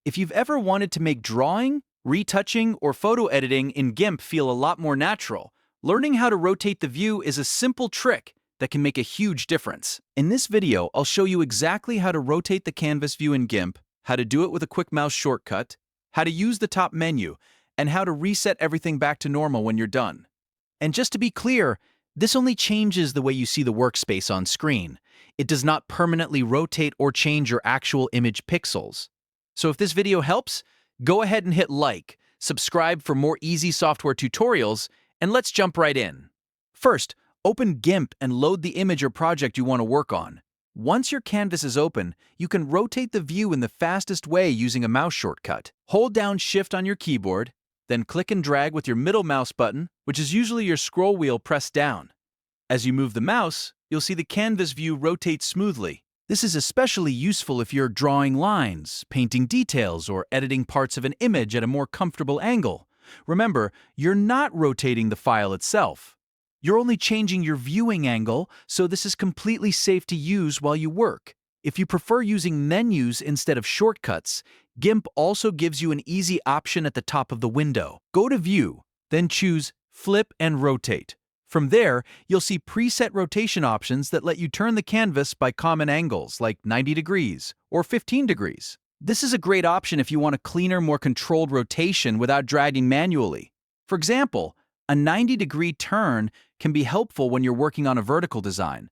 If you've ever wanted to make drawing, retouching, or photo editing in GIMP feel a lot more natural, learning how to rotate the view is a simple trick that can make a huge difference. In this video, I'll show you exactly how to rotate the canvas view in GIMP, how to do it with a quick mouse shortcut, how to use the top menu, and how to reset everything back to normal when you're done. And just to be clear, this only changes the way you see the workspace on screen. It does not permanently rotate or change your actual image pixels. So if this video helps, go ahead and hit like, subscribe for more easy software tutorials, and let's jump right in. First, open GIMP and load the image or project you want to work on. Once your canvas is open, you can rotate the view in the fastest way using a mouse shortcut. Hold down Shift on your keyboard, then click and drag with your middle mouse button, which is usually your scroll wheel pressed down. As you move the mouse, you'll see the canvas view rotate smoothly. This is especially useful if you're drawing lines, painting details, or editing parts of an image at a more comfortable angle. Remember, you're not rotating the file itself. You're only changing your viewing angle, so this is completely safe to use while you work. If you prefer using menus instead of shortcuts, GIMP also gives you an easy option at the top of the window. Go to View, then choose Flip and Rotate. From there, you'll see preset rotation options that let you turn the canvas by common angles, like 90 degrees or 15 degrees. This is a great option if you want a cleaner, more controlled rotation without dragging manually. For example, a 90-degree turn can be helpful when you're working on a vertical design,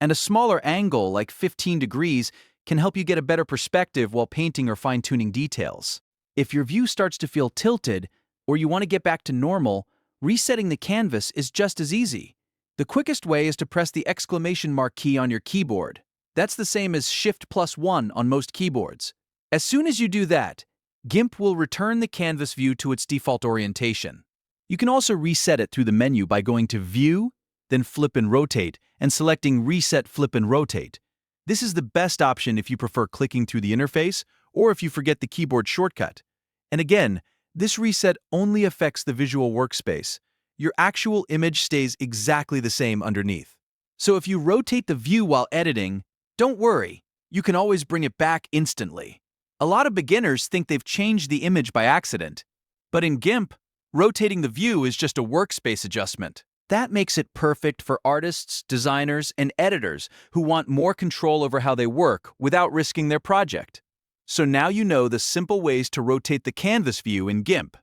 and a smaller angle, like 15 degrees, can help you get a better perspective while painting or fine-tuning details. If your view starts to feel tilted, or you want to get back to normal, resetting the canvas is just as easy. The quickest way is to press the exclamation mark key on your keyboard. That's the same as Shift+1 on most keyboards. As soon as you do that, GIMP will return the canvas view to its default orientation. You can also reset it through the menu by going to View, then Flip and Rotate, and selecting Reset Flip and Rotate. This is the best option if you prefer clicking through the interface or if you forget the keyboard shortcut. And again, this reset only affects the visual workspace. Your actual image stays exactly the same underneath. So if you rotate the view while editing, don't worry, you can always bring it back instantly. A lot of beginners think they've changed the image by accident, but in GIMP, rotating the view is just a workspace adjustment. That makes it perfect for artists, designers, and editors who want more control over how they work without risking their project. So now you know the simple ways to rotate the canvas view in GIMP.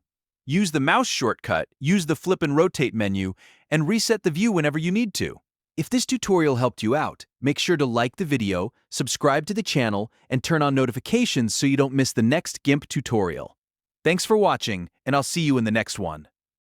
Use the mouse shortcut, use the Flip and Rotate menu, and reset the view whenever you need to. If this tutorial helped you out, make sure to like the video, subscribe to the channel, and turn on notifications so you don't miss the next GIMP tutorial. Thanks for watching, and I'll see you in the next one.